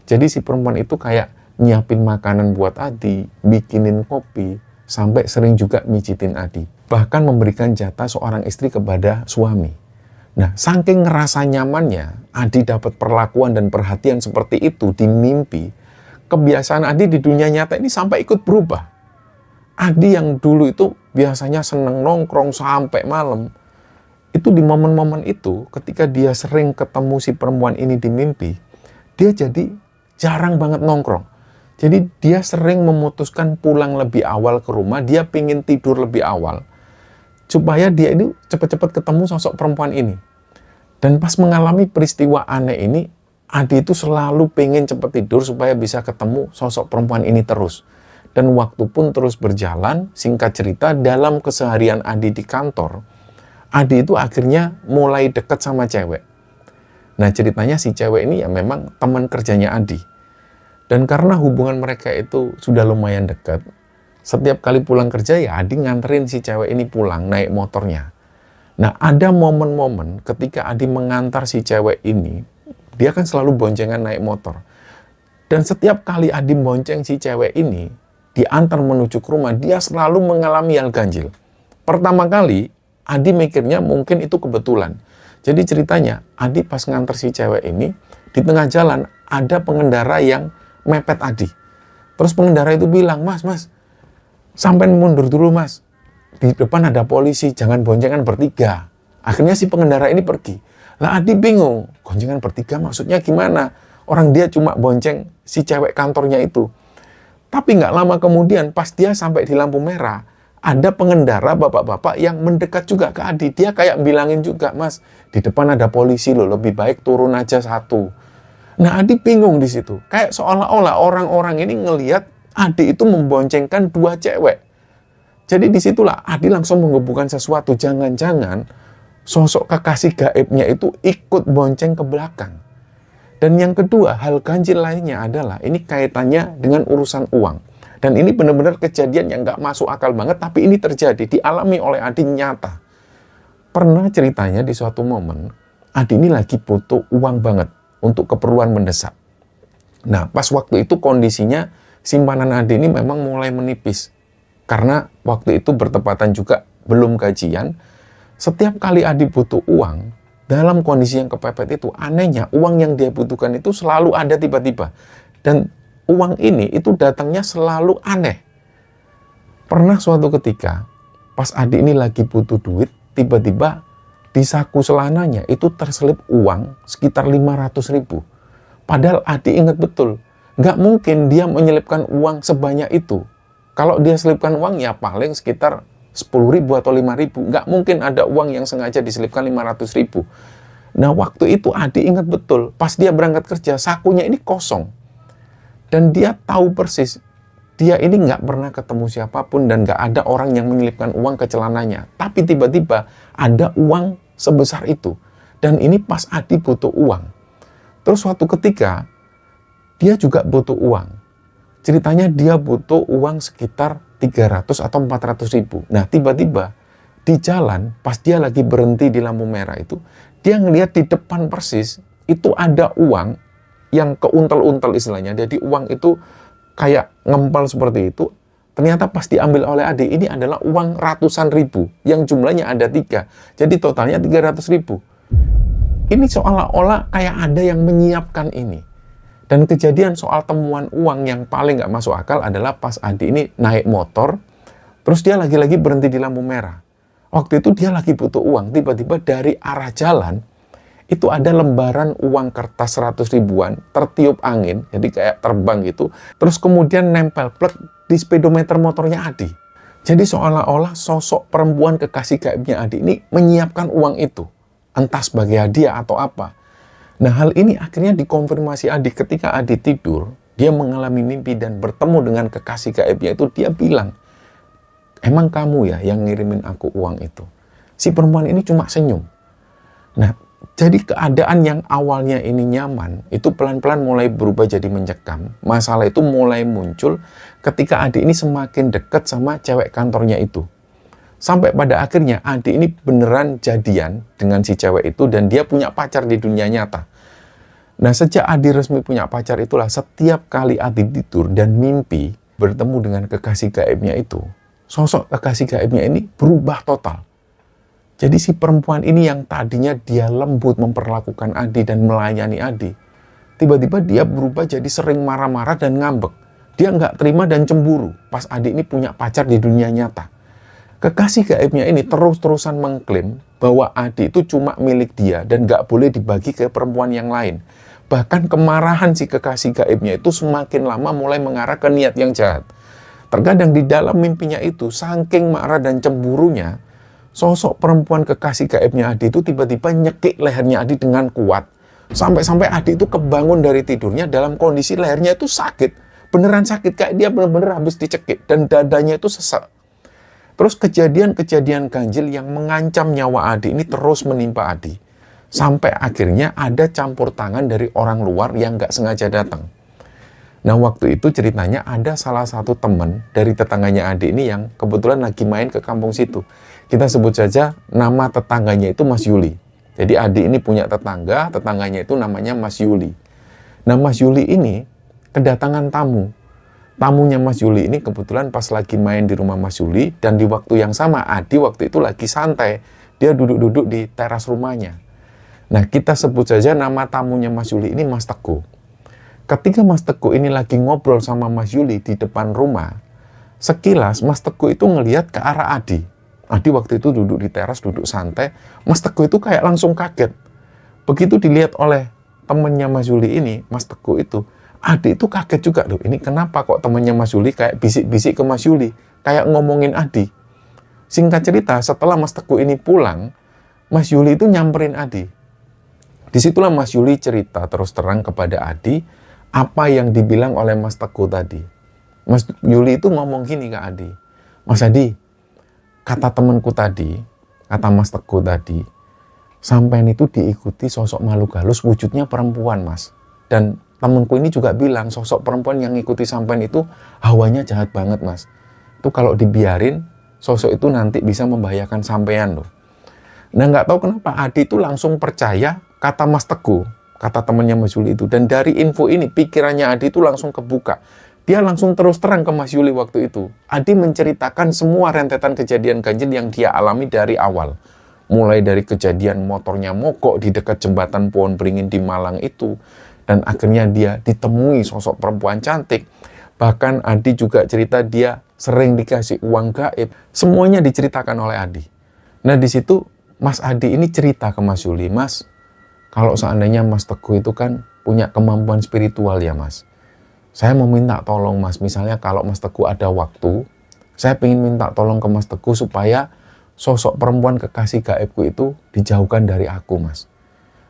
Jadi si perempuan itu kayak nyiapin makanan buat Adi, bikinin kopi, sampai sering juga mijitin Adi. Bahkan memberikan jatah seorang istri kepada suami. Nah, saking ngerasa nyamannya, Adi dapat perlakuan dan perhatian seperti itu di mimpi, kebiasaan Adi di dunia nyata ini sampai ikut berubah. Adi yang dulu itu biasanya seneng nongkrong sampai malam, itu di momen-momen itu, ketika dia sering ketemu si perempuan ini di mimpi, dia jadi jarang banget nongkrong. Jadi dia sering memutuskan pulang lebih awal ke rumah, dia pingin tidur lebih awal. Supaya dia ini cepat-cepat ketemu sosok perempuan ini. Dan pas mengalami peristiwa aneh ini, Adi itu selalu pengen cepat tidur supaya bisa ketemu sosok perempuan ini terus. Dan waktu pun terus berjalan, singkat cerita, dalam keseharian Adi di kantor, Adi itu akhirnya mulai dekat sama cewek. Nah, ceritanya si cewek ini ya memang teman kerjanya Adi. Dan karena hubungan mereka itu sudah lumayan dekat, setiap kali pulang kerja ya Adi nganterin si cewek ini pulang naik motornya. Nah, ada momen-momen ketika Adi mengantar si cewek ini, dia kan selalu boncengan naik motor. Dan setiap kali Adi bonceng si cewek ini, diantar menuju ke rumah, dia selalu mengalami hal ganjil. Pertama kali, Adi mikirnya mungkin itu kebetulan. Jadi ceritanya, Adi pas nganter si cewek ini, di tengah jalan ada pengendara yang mepet Adi. Terus pengendara itu bilang, Mas, sampai mundur dulu Mas. Di depan ada polisi, jangan boncengan bertiga. Akhirnya si pengendara ini pergi. Lah Adi bingung, boncengan bertiga maksudnya gimana? Orang dia cuma bonceng si cewek kantornya itu. Tapi nggak lama kemudian, pas dia sampai di lampu merah, ada pengendara bapak-bapak yang mendekat juga ke Adi. Dia kayak bilangin juga, Mas, di depan ada polisi loh, lebih baik turun aja satu. Nah, Adi bingung di situ. Kayak seolah-olah orang-orang ini ngelihat Adi itu memboncengkan 2 cewek. Jadi disitulah Adi langsung menghubungkan sesuatu. Jangan-jangan sosok kekasih gaibnya itu ikut bonceng ke belakang. Dan yang kedua, hal ganjil lainnya adalah ini kaitannya dengan urusan uang. Dan ini benar-benar kejadian yang nggak masuk akal banget, tapi ini terjadi, dialami oleh Adi nyata. Pernah ceritanya di suatu momen, Adi ini lagi butuh uang banget untuk keperluan mendesak. Nah, pas waktu itu kondisinya simpanan Adi ini memang mulai menipis. Karena waktu itu bertepatan juga belum gajian. Setiap kali Adi butuh uang, dalam kondisi yang kepepet itu, anehnya uang yang dia butuhkan itu selalu ada tiba-tiba. Dan uang ini itu datangnya selalu aneh. Pernah suatu ketika, pas Adi ini lagi butuh duit, tiba-tiba di saku celananya itu terselip uang sekitar 500.000. Padahal Adi ingat betul, nggak mungkin dia menyelipkan uang sebanyak itu. Kalau dia selipkan uang ya paling sekitar 10.000 atau 5.000. Nggak mungkin ada uang yang sengaja diselipkan 500.000. Nah, waktu itu Adi ingat betul, pas dia berangkat kerja, sakunya ini kosong. Dan dia tahu persis, dia ini nggak pernah ketemu siapapun dan nggak ada orang yang menyelipkan uang ke celananya. Tapi tiba-tiba ada uang sebesar itu. Dan ini pas Adi butuh uang. Terus suatu ketika, dia juga butuh uang. Ceritanya dia butuh uang sekitar 300 atau 400.000. Nah, tiba-tiba di jalan, pas dia lagi berhenti di lampu merah itu, dia ngelihat di depan persis, itu ada uang yang keuntel-untel istilahnya. Jadi uang itu kayak ngempal seperti itu. Ternyata pas diambil oleh Adi, ini adalah uang ratusan ribu, yang jumlahnya ada 3. Jadi totalnya 300.000. Ini seolah-olah kayak ada yang menyiapkan ini. Dan kejadian soal temuan uang yang paling nggak masuk akal adalah pas Adi ini naik motor, terus dia lagi-lagi berhenti di lampu merah. Waktu itu dia lagi butuh uang, tiba-tiba dari arah jalan, itu ada lembaran uang kertas 100 ribuan, tertiup angin, jadi kayak terbang gitu, terus kemudian nempel plek di speedometer motornya Adi. Jadi seolah-olah sosok perempuan kekasih gaibnya Adi ini menyiapkan uang itu, entah sebagai hadiah atau apa. Nah, hal ini akhirnya dikonfirmasi Adi ketika Adi tidur, dia mengalami mimpi dan bertemu dengan kekasih gaibnya itu, dia bilang, emang kamu ya yang ngirimin aku uang itu? Si perempuan ini cuma senyum. Nah, jadi keadaan yang awalnya ini nyaman, itu pelan-pelan mulai berubah jadi mencekam. Masalah itu mulai muncul ketika Adi ini semakin dekat sama cewek kantornya itu. Sampai pada akhirnya Adi ini beneran jadian dengan si cewek itu dan dia punya pacar di dunia nyata. Nah, sejak Adi resmi punya pacar itulah setiap kali Adi tidur dan mimpi bertemu dengan kekasih gaibnya itu, sosok kekasih gaibnya ini berubah total. Jadi si perempuan ini yang tadinya dia lembut memperlakukan Adi dan melayani Adi, tiba-tiba dia berubah jadi sering marah-marah dan ngambek. Dia nggak terima dan cemburu pas Adi ini punya pacar di dunia nyata. Kekasih gaibnya ini terus-terusan mengklaim bahwa Adi itu cuma milik dia dan nggak boleh dibagi ke perempuan yang lain. Bahkan kemarahan si kekasih gaibnya itu semakin lama mulai mengarah ke niat yang jahat. Terkadang di dalam mimpinya itu, saking marah dan cemburunya, sosok perempuan kekasih gaibnya Adi itu tiba-tiba nyekik lehernya Adi dengan kuat. Sampai-sampai Adi itu kebangun dari tidurnya dalam kondisi lehernya itu sakit. Beneran sakit, kayak dia bener-bener habis dicekik. Dan dadanya itu sesak. Terus kejadian-kejadian ganjil yang mengancam nyawa Adi ini terus menimpa Adi. Sampai akhirnya ada campur tangan dari orang luar yang nggak sengaja datang. Nah, waktu itu ceritanya ada salah satu teman dari tetangganya Adi ini yang kebetulan lagi main ke kampung situ. Kita sebut saja nama tetangganya itu Mas Yuli. Jadi Adi ini punya tetangga, tetangganya itu namanya Mas Yuli. Nah, Mas Yuli ini kedatangan tamu. Tamunya Mas Yuli ini kebetulan pas lagi main di rumah Mas Yuli, dan di waktu yang sama Adi waktu itu lagi santai. Dia duduk-duduk di teras rumahnya. Nah, kita sebut saja nama tamunya Mas Yuli ini Mas Teguh. Ketika Mas Teguh ini lagi ngobrol sama Mas Yuli di depan rumah, sekilas Mas Teguh itu ngelihat ke arah Adi. Adi waktu itu duduk di teras, duduk santai. Mas Teguh itu kayak langsung kaget. Begitu dilihat oleh temannya Mas Yuli ini, Mas Teguh itu, Adi itu kaget juga, loh, ini kenapa kok temannya Mas Yuli kayak bisik-bisik ke Mas Yuli, kayak ngomongin Adi. Singkat cerita, setelah Mas Teguh ini pulang, Mas Yuli itu nyamperin Adi. Disitulah Mas Yuli cerita terus terang kepada Adi, apa yang dibilang oleh Mas Teguh tadi. Mas Yuli itu ngomong gini ke Adi, Mas Adi, kata temanku tadi, kata Mas Teguh tadi, sampean itu diikuti sosok makhluk halus wujudnya perempuan, Mas. Dan temanku ini juga bilang, sosok perempuan yang ngikuti sampean itu hawanya jahat banget, Mas. Itu kalau dibiarin, sosok itu nanti bisa membahayakan sampean loh. Nah, nggak tahu kenapa Adi itu langsung percaya kata Mas Teguh, kata temannya Mas Yuli itu. Dan dari info ini, pikirannya Adi itu langsung kebuka. Dia langsung terus terang ke Mas Yuli waktu itu. Adi menceritakan semua rentetan kejadian ganjil yang dia alami dari awal. Mulai dari kejadian motornya mogok di dekat jembatan Pohon Beringin di Malang itu, dan akhirnya dia ditemui sosok perempuan cantik. Bahkan Adi juga cerita dia sering dikasih uang gaib. Semuanya diceritakan oleh Adi. Nah, di situ Mas Adi ini cerita ke Mas Yuli, Mas, kalau seandainya Mas Teguh itu kan punya kemampuan spiritual ya, Mas. Saya mau minta tolong, Mas, misalnya kalau Mas Teguh ada waktu, Saya ingin minta tolong ke Mas Teguh supaya sosok perempuan kekasih gaibku itu dijauhkan dari aku, Mas.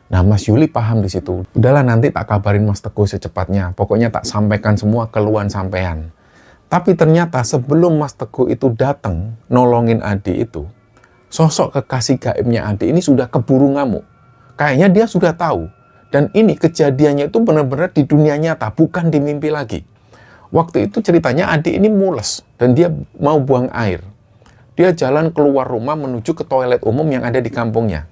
Nah, Mas Yuli paham di situ. Udahlah, nanti tak kabarin Mas Teguh secepatnya. Pokoknya tak sampaikan semua keluhan sampean. Tapi ternyata sebelum Mas Teguh itu datang nolongin Adi itu, sosok kekasih gaibnya Adi ini sudah keburu ngamuk. Kayaknya dia sudah tahu. Dan ini kejadiannya itu benar-benar di dunia nyata, bukan di mimpi lagi. Waktu itu ceritanya Adi ini mules dan dia mau buang air. Dia jalan keluar rumah menuju ke toilet umum yang ada di kampungnya.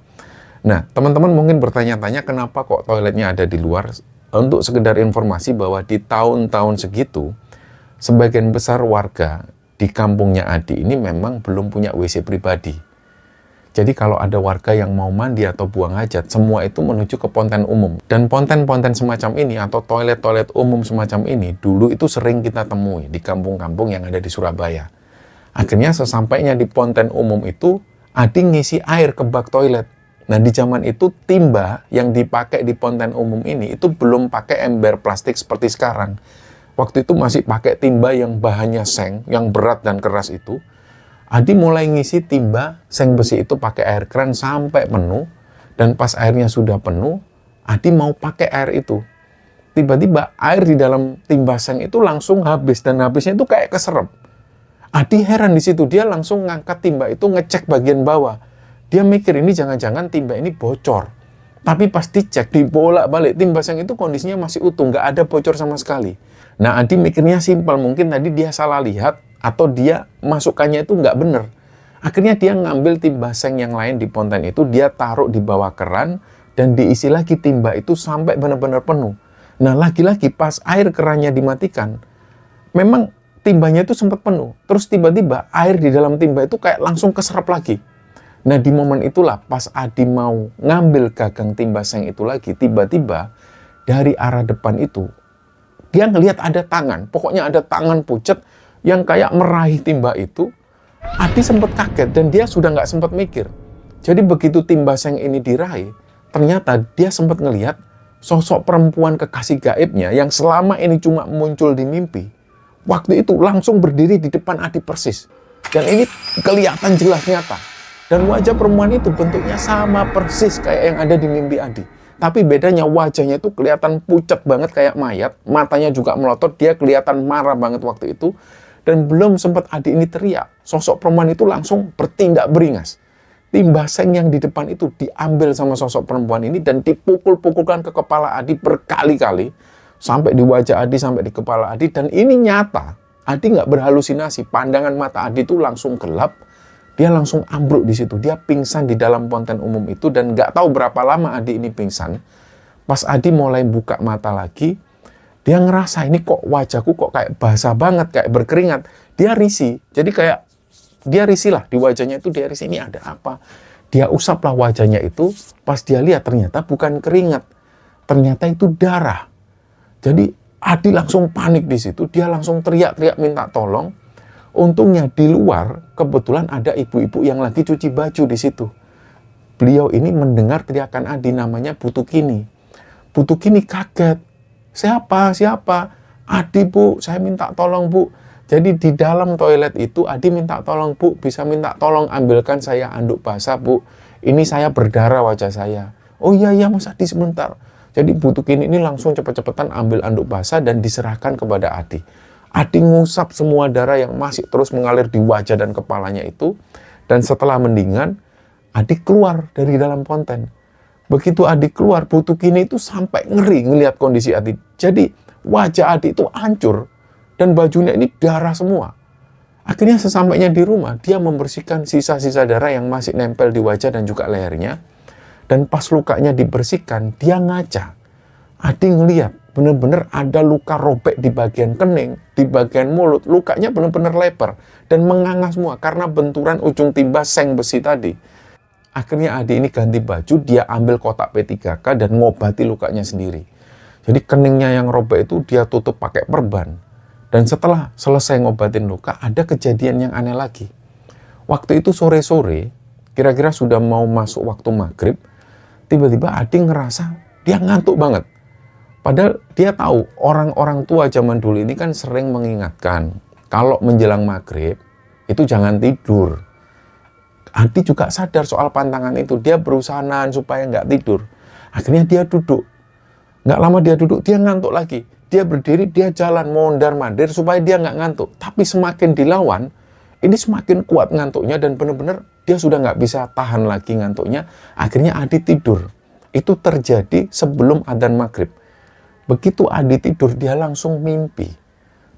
Nah, teman-teman mungkin bertanya-tanya kenapa kok toiletnya ada di luar. Untuk sekedar informasi bahwa di tahun-tahun segitu, sebagian besar warga di kampungnya Adi ini memang belum punya WC pribadi. Jadi kalau ada warga yang mau mandi atau buang hajat, semua itu menuju ke ponten umum. Dan ponten-ponten semacam ini atau toilet-toilet umum semacam ini, dulu itu sering kita temui di kampung-kampung yang ada di Surabaya. Akhirnya sesampainya di ponten umum itu, Adi ngisi air ke bak toilet. Nah, di zaman itu timba yang dipakai di ponten umum ini itu belum pakai ember plastik seperti sekarang. Waktu itu masih pakai timba yang bahannya seng, yang berat dan keras itu. Adi mulai ngisi timba seng besi itu pakai air keran sampai penuh. Dan pas airnya sudah penuh, Adi mau pakai air itu. Tiba-tiba air di dalam timba seng itu langsung habis. Dan habisnya itu kayak keserap. Adi heran di situ. Dia langsung ngangkat timba itu, ngecek bagian bawah. Dia mikir ini jangan-jangan timba ini bocor. Tapi pas dicek, dibolak-balik, timba seng itu kondisinya masih utuh. Nggak ada bocor sama sekali. Nah, Adi mikirnya simpel. Mungkin tadi dia salah lihat. Atau dia masukannya itu nggak bener. Akhirnya dia ngambil timba seng yang lain di ponten itu, dia taruh di bawah keran, dan diisi lagi timba itu sampai benar-benar penuh. Nah, lagi-lagi pas air kerannya dimatikan, memang timbanya itu sempat penuh. Terus tiba-tiba air di dalam timba itu kayak langsung keserap lagi. Nah, di momen itulah pas Adi mau ngambil gagang timba seng itu lagi, tiba-tiba dari arah depan itu, dia ngelihat ada tangan. Pokoknya ada tangan pucet yang kayak meraih timba itu. Adi sempat kaget dan dia sudah nggak sempat mikir. Jadi begitu timba seng ini diraih, ternyata dia sempat ngelihat sosok perempuan kekasih gaibnya yang selama ini cuma muncul di mimpi. Waktu itu langsung berdiri di depan Adi persis. Dan ini kelihatan jelas nyata. Dan wajah perempuan itu bentuknya sama persis kayak yang ada di mimpi Adi. Tapi bedanya wajahnya itu kelihatan pucat banget kayak mayat. Matanya juga melotot, dia kelihatan marah banget waktu itu. Dan belum sempat Adi ini teriak, sosok perempuan itu langsung bertindak beringas. Timba seng yang di depan itu diambil sama sosok perempuan ini dan dipukul-pukulkan ke kepala Adi berkali-kali. Sampai di wajah Adi, sampai di kepala Adi. Dan ini nyata. Adi nggak berhalusinasi. Pandangan mata Adi itu langsung gelap. Dia langsung ambruk di situ. Dia pingsan di dalam ponten umum itu. Dan nggak tahu berapa lama Adi ini pingsan. Pas Adi mulai buka mata lagi, dia ngerasa ini kok wajahku kok kayak basah banget, kayak berkeringat. Dia risih. Jadi kayak dia risih lah di wajahnya itu, dia risih, ini ada apa? Dia usaplah wajahnya itu, pas dia lihat ternyata bukan keringat. Ternyata itu darah. Jadi Adi langsung panik di situ, dia langsung teriak-teriak minta tolong. Untungnya di luar kebetulan ada ibu-ibu yang lagi cuci baju di situ. Beliau ini mendengar teriakan Adi, namanya Bu Tukini. Bu Tukini kaget. Siapa? Adi, Bu, saya minta tolong, Bu. Jadi di dalam toilet itu Adi minta tolong, Bu, bisa minta tolong ambilkan saya anduk basah, Bu. Ini saya berdarah wajah saya. Oh iya, Mas Adi sebentar. Jadi Bu Tukini ini langsung cepet-cepetan ambil anduk basah dan diserahkan kepada Adi. Adi ngusap semua darah yang masih terus mengalir di wajah dan kepalanya itu. Dan setelah mendingan, Adi keluar dari dalam ponten. Begitu Adi keluar, Bu Tukini itu sampai ngeri ngelihat kondisi Adi. Jadi wajah Adi itu hancur dan bajunya ini darah semua. Akhirnya sesampainya di rumah, dia membersihkan sisa-sisa darah yang masih nempel di wajah dan juga lehernya. Dan pas lukanya dibersihkan, dia ngaca. Adi ngelihat benar-benar ada luka robek di bagian kening, di bagian mulut. Lukanya benar-benar lebar dan menganga semua karena benturan ujung timba seng besi tadi. Akhirnya Adi ini ganti baju, dia ambil kotak P3K dan ngobati lukanya sendiri. Jadi keningnya yang robek itu dia tutup pakai perban. Dan setelah selesai ngobatin luka, ada kejadian yang aneh lagi. Waktu itu sore-sore, kira-kira sudah mau masuk waktu maghrib, tiba-tiba Adi ngerasa dia ngantuk banget. Padahal dia tahu orang-orang tua zaman dulu ini kan sering mengingatkan, kalau menjelang maghrib, itu jangan tidur. Adi juga sadar soal pantangan itu. Dia berusaha nahan supaya nggak tidur. Akhirnya dia duduk. Nggak lama dia duduk, dia ngantuk lagi. Dia berdiri, dia jalan mondar-mandir supaya dia nggak ngantuk. Tapi semakin dilawan, ini semakin kuat ngantuknya dan benar-benar dia sudah nggak bisa tahan lagi ngantuknya. Akhirnya Adi tidur. Itu terjadi sebelum adzan maghrib. Begitu Adi tidur, dia langsung mimpi.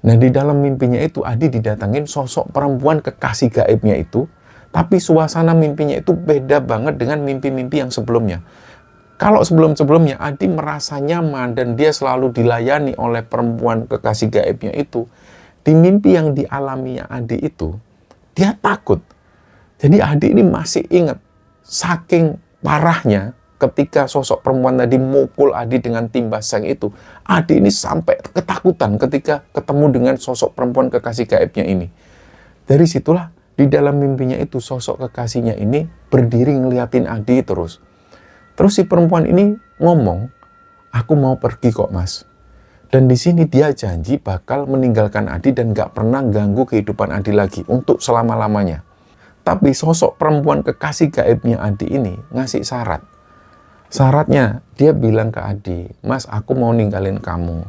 Nah, di dalam mimpinya itu Adi didatangin sosok perempuan kekasih gaibnya itu. Tapi suasana mimpinya itu beda banget dengan mimpi-mimpi yang sebelumnya. Kalau sebelum-sebelumnya Adi merasa nyaman dan dia selalu dilayani oleh perempuan kekasih gaibnya itu, di mimpi yang dialaminya Adi itu, dia takut. Jadi Adi ini masih ingat saking parahnya ketika sosok perempuan tadi mukul Adi dengan timba seng itu. Adi ini sampai ketakutan ketika ketemu dengan sosok perempuan kekasih gaibnya ini. Dari situlah di dalam mimpinya itu sosok kekasihnya ini berdiri ngeliatin Adi terus. Terus si perempuan ini ngomong, aku mau pergi kok mas. Dan di sini dia janji bakal meninggalkan Adi dan gak pernah ganggu kehidupan Adi lagi untuk selama-lamanya. Tapi sosok perempuan kekasih gaibnya Adi ini ngasih syarat. Syaratnya dia bilang ke Adi, mas aku mau ninggalin kamu.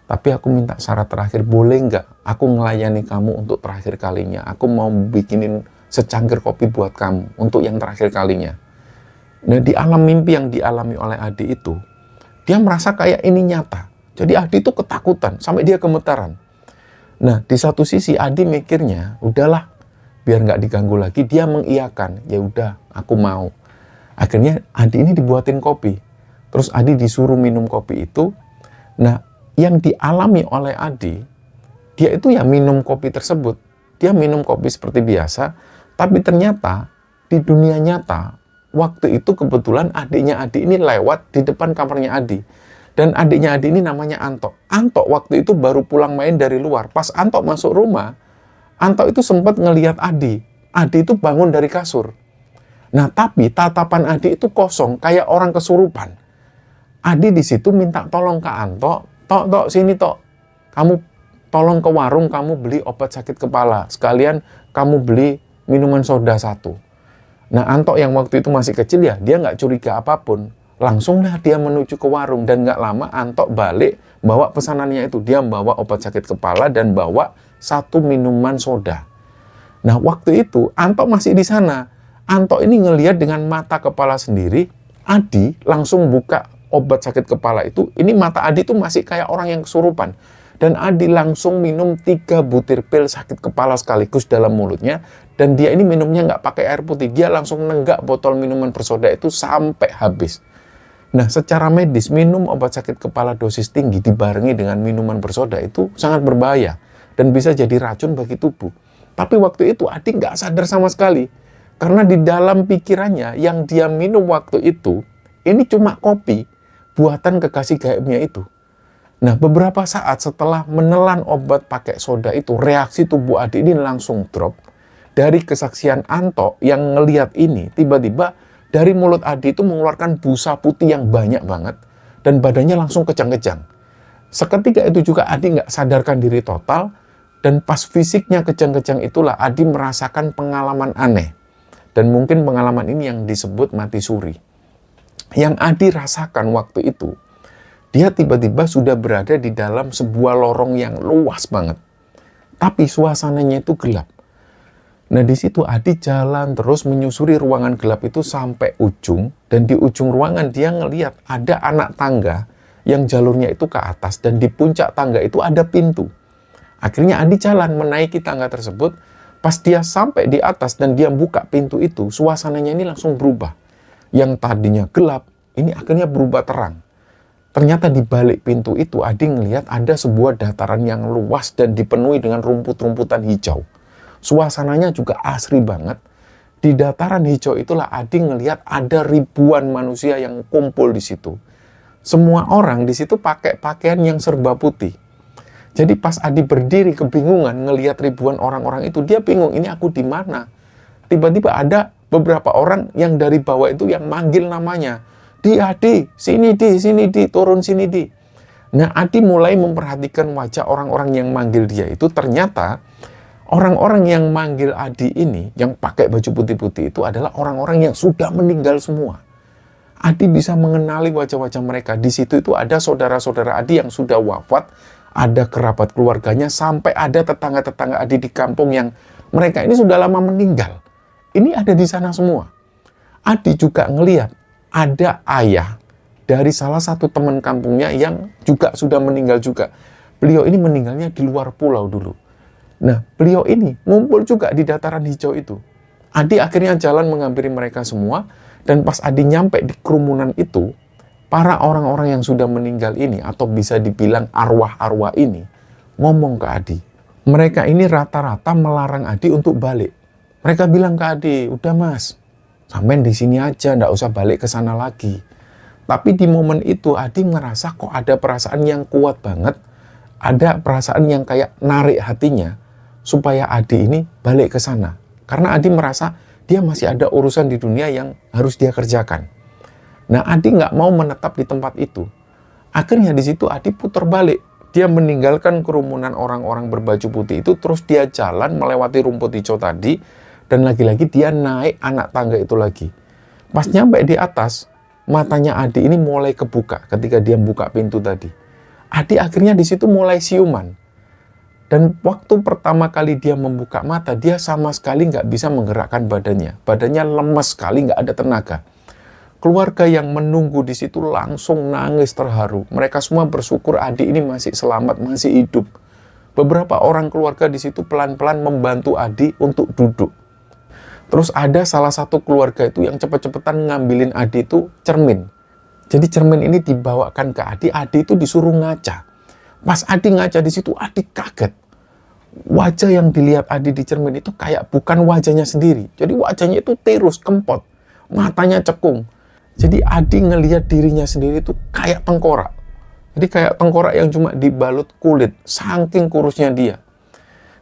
Tapi aku minta syarat terakhir, boleh nggak aku ngelayani kamu untuk terakhir kalinya? Aku mau bikinin secangkir kopi buat kamu untuk yang terakhir kalinya. Nah, di alam mimpi yang dialami oleh Adi itu, dia merasa kayak ini nyata. Jadi Adi itu ketakutan, sampai dia gemetaran. Nah, di satu sisi Adi mikirnya, udahlah, biar nggak diganggu lagi, dia mengiyakan. Ya udah, aku mau. Akhirnya Adi ini dibuatin kopi. Terus Adi disuruh minum kopi itu. Nah, yang dialami oleh Adi, dia itu ya minum kopi tersebut. Dia minum kopi seperti biasa, tapi ternyata di dunia nyata, waktu itu kebetulan adiknya Adi ini lewat di depan kamarnya Adi. Dan adiknya Adi ini namanya Anto. Anto waktu itu baru pulang main dari luar. Pas Anto masuk rumah, Anto itu sempat ngelihat Adi. Adi itu bangun dari kasur. Nah, tapi tatapan Adi itu kosong, kayak orang kesurupan. Adi di situ minta tolong ke Anto, Tok, sini Tok. Kamu tolong ke warung, kamu beli obat sakit kepala. Sekalian kamu beli minuman soda 1. Nah, Anto yang waktu itu masih kecil ya, dia nggak curiga apapun. Langsunglah dia menuju ke warung dan nggak lama Anto balik bawa pesanannya itu. Dia bawa obat sakit kepala dan bawa 1 minuman soda. Nah, waktu itu Anto masih di sana. Anto ini ngelihat dengan mata kepala sendiri, Adi langsung buka obat sakit kepala itu. Ini mata Adi itu masih kayak orang yang kesurupan. Dan Adi langsung minum 3 butir pil sakit kepala sekaligus dalam mulutnya. Dan dia ini minumnya nggak pakai air putih. Dia langsung nenggak botol minuman bersoda itu sampai habis. Nah, secara medis, minum obat sakit kepala dosis tinggi dibarengi dengan minuman bersoda itu sangat berbahaya. Dan bisa jadi racun bagi tubuh. Tapi waktu itu Adi nggak sadar sama sekali. Karena di dalam pikirannya yang dia minum waktu itu, ini cuma kopi buatan kekasih gaibnya itu. Nah, beberapa saat setelah menelan obat pakai soda itu, reaksi tubuh Adi ini langsung drop. Dari kesaksian Anto yang ngelihat ini, tiba-tiba dari mulut Adi itu mengeluarkan busa putih yang banyak banget, dan badannya langsung kejang-kejang. Seketika itu juga Adi nggak sadarkan diri total, dan pas fisiknya kejang-kejang itulah Adi merasakan pengalaman aneh. Dan mungkin pengalaman ini yang disebut mati suri. Yang Adi rasakan waktu itu, dia tiba-tiba sudah berada di dalam sebuah lorong yang luas banget. Tapi suasananya itu gelap. Nah, di situ Adi jalan terus menyusuri ruangan gelap itu sampai ujung. Dan di ujung ruangan dia ngelihat ada anak tangga yang jalurnya itu ke atas. Dan di puncak tangga itu ada pintu. Akhirnya Adi jalan menaiki tangga tersebut. Pas dia sampai di atas dan dia buka pintu itu, suasananya ini langsung berubah. Yang tadinya gelap, ini akhirnya berubah terang. Ternyata di balik pintu itu, Adi ngelihat ada sebuah dataran yang luas dan dipenuhi dengan rumput-rumputan hijau. Suasananya juga asri banget. Di dataran hijau itulah Adi ngelihat ada ribuan manusia yang kumpul di situ. Semua orang di situ pakai pakaian yang serba putih. Jadi pas Adi berdiri kebingungan ngelihat ribuan orang-orang itu, dia bingung, ini aku di mana? Tiba-tiba ada beberapa orang yang dari bawah itu yang manggil namanya. Adi, sini di, turun sini di. Nah, Adi mulai memperhatikan wajah orang-orang yang manggil dia itu. Ternyata Orang-orang yang manggil Adi ini, yang pakai baju putih-putih itu adalah orang-orang yang sudah meninggal semua. Adi bisa mengenali wajah-wajah mereka. Di situ itu ada saudara-saudara Adi yang sudah wafat, ada kerabat keluarganya, sampai ada tetangga-tetangga Adi di kampung yang mereka ini sudah lama meninggal. Ini ada di sana semua. Adi juga ngelihat ada ayah dari salah satu teman kampungnya yang juga sudah meninggal juga. Beliau ini meninggalnya di luar pulau dulu. Nah, beliau ini ngumpul juga di dataran hijau itu. Adi akhirnya jalan menghampiri mereka semua, dan pas Adi nyampe di kerumunan itu, para orang-orang yang sudah meninggal ini, atau bisa dibilang arwah-arwah ini, ngomong ke Adi. Mereka ini rata-rata melarang Adi untuk balik. Mereka bilang ke Adi, udah mas, sampai di sini aja, nggak usah balik ke sana lagi. Tapi di momen itu Adi merasa kok ada perasaan yang kuat banget, ada perasaan yang kayak narik hatinya, supaya Adi ini balik ke sana. Karena Adi merasa dia masih ada urusan di dunia yang harus dia kerjakan. Nah, Adi nggak mau menetap di tempat itu. Akhirnya di situ Adi putar balik. Dia meninggalkan kerumunan orang-orang berbaju putih itu, terus dia jalan melewati rumput hijau tadi, dan lagi-lagi dia naik anak tangga itu lagi. Pas nyampe di atas, matanya Adi ini mulai kebuka ketika dia buka pintu tadi. Adi akhirnya di situ mulai siuman. Dan waktu pertama kali dia membuka mata, dia sama sekali nggak bisa menggerakkan badannya. Badannya lemes sekali, nggak ada tenaga. Keluarga yang menunggu di situ langsung nangis terharu. Mereka semua bersyukur Adi ini masih selamat, masih hidup. Beberapa orang keluarga di situ pelan-pelan membantu Adi untuk duduk. Terus ada salah satu keluarga itu yang cepet-cepetan ngambilin Adi itu cermin. Jadi cermin ini dibawakan ke Adi itu disuruh ngaca. Pas Adi ngaca di situ, Adi kaget. Wajah yang dilihat Adi di cermin itu kayak bukan wajahnya sendiri. Jadi wajahnya itu tirus, kempot. Matanya cekung. Jadi Adi ngelihat dirinya sendiri itu kayak tengkorak. Jadi kayak tengkorak yang cuma dibalut kulit. Saking kurusnya dia.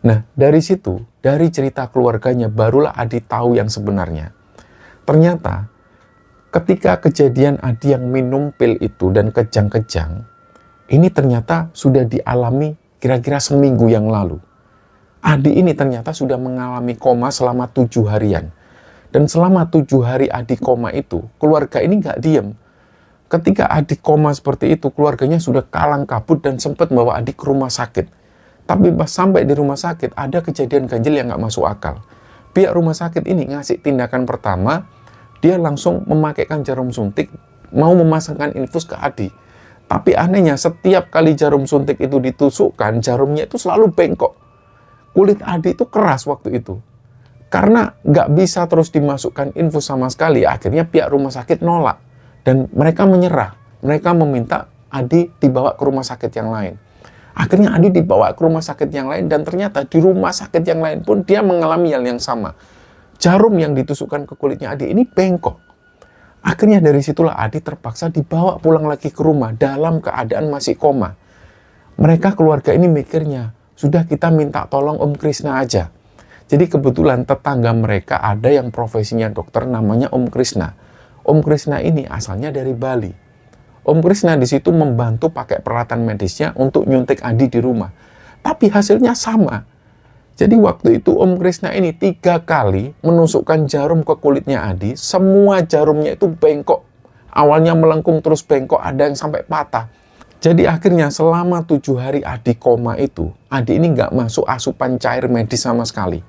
Nah, dari situ, dari cerita keluarganya, barulah Adi tahu yang sebenarnya. Ternyata, ketika kejadian Adi yang minum pil itu dan kejang-kejang, ini ternyata sudah dialami kira-kira seminggu yang lalu. Adi ini ternyata sudah mengalami koma selama 7 harian. Dan selama 7 hari Adi koma itu, keluarga ini nggak diem. Ketika Adi koma seperti itu, keluarganya sudah kalang kabut dan sempat bawa Adi ke rumah sakit. Tapi pas sampai di rumah sakit, ada kejadian ganjil yang nggak masuk akal. Pihak rumah sakit ini ngasih tindakan pertama, dia langsung memakaikan jarum suntik, mau memasangkan infus ke Adi. Tapi anehnya, setiap kali jarum suntik itu ditusukkan, jarumnya itu selalu bengkok. Kulit Adi itu keras waktu itu. Karena nggak bisa terus dimasukkan infus sama sekali, akhirnya pihak rumah sakit nolak. Dan mereka menyerah. Mereka meminta Adi dibawa ke rumah sakit yang lain. Akhirnya Adi dibawa ke rumah sakit yang lain, dan ternyata di rumah sakit yang lain pun dia mengalami hal yang sama. Jarum yang ditusukkan ke kulitnya Adi ini bengkok. Akhirnya dari situlah Adi terpaksa dibawa pulang lagi ke rumah dalam keadaan masih koma. Mereka keluarga ini mikirnya, sudah kita minta tolong Om Krishna aja. Jadi kebetulan tetangga mereka ada yang profesinya dokter, namanya Om Krishna. Om Krishna ini asalnya dari Bali. Om Krishna di situ membantu pakai peralatan medisnya untuk nyuntik Adi di rumah. Tapi hasilnya sama. Jadi waktu itu Om Krishna ini 3 kali menusukkan jarum ke kulitnya Adi, semua jarumnya itu bengkok. Awalnya melengkung terus bengkok, ada yang sampai patah. Jadi akhirnya selama 7 hari Adi koma itu, Adi ini nggak masuk asupan cair medis sama sekali.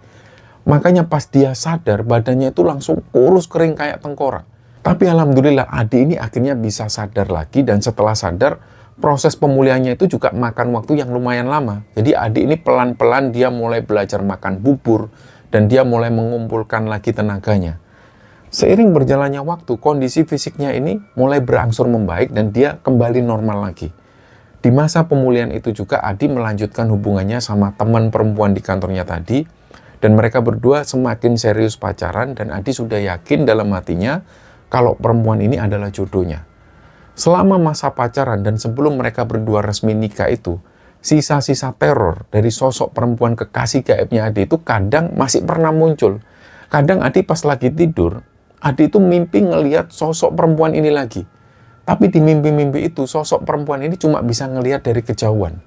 Makanya pas dia sadar, badannya itu langsung kurus kering kayak tengkorak. Tapi alhamdulillah Adi ini akhirnya bisa sadar lagi, dan setelah sadar, proses pemulihannya itu juga makan waktu yang lumayan lama. Jadi Adi ini pelan-pelan dia mulai belajar makan bubur, dan dia mulai mengumpulkan lagi tenaganya. Seiring berjalannya waktu, kondisi fisiknya ini mulai berangsur membaik dan dia kembali normal lagi. Di masa pemulihan itu juga Adi melanjutkan hubungannya sama teman perempuan di kantornya tadi, dan mereka berdua semakin serius pacaran, dan Adi sudah yakin dalam hatinya kalau perempuan ini adalah jodohnya. Selama masa pacaran dan sebelum mereka berdua resmi nikah itu, sisa-sisa teror dari sosok perempuan kekasih gaibnya Adi itu kadang masih pernah muncul. Kadang Adi pas lagi tidur, Adi itu mimpi ngelihat sosok perempuan ini lagi. Tapi di mimpi-mimpi itu, sosok perempuan ini cuma bisa ngelihat dari kejauhan.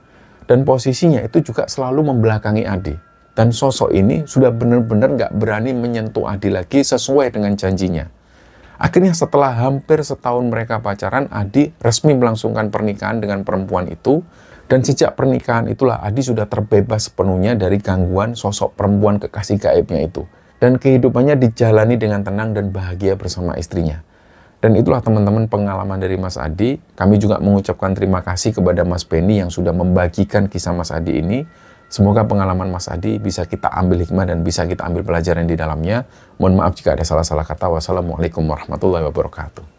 Dan posisinya itu juga selalu membelakangi Adi. Dan sosok ini sudah benar-benar nggak berani menyentuh Adi lagi sesuai dengan janjinya. Akhirnya setelah hampir setahun mereka pacaran, Adi resmi melangsungkan pernikahan dengan perempuan itu. Dan sejak pernikahan itulah Adi sudah terbebas sepenuhnya dari gangguan sosok perempuan kekasih gaibnya itu. Dan kehidupannya dijalani dengan tenang dan bahagia bersama istrinya. Dan itulah teman-teman pengalaman dari Mas Adi. Kami juga mengucapkan terima kasih kepada Mas Benny yang sudah membagikan kisah Mas Adi ini. Semoga pengalaman Mas Adi bisa kita ambil hikmah dan bisa kita ambil pelajaran di dalamnya. Mohon maaf jika ada salah-salah kata. Wassalamualaikum warahmatullahi wabarakatuh.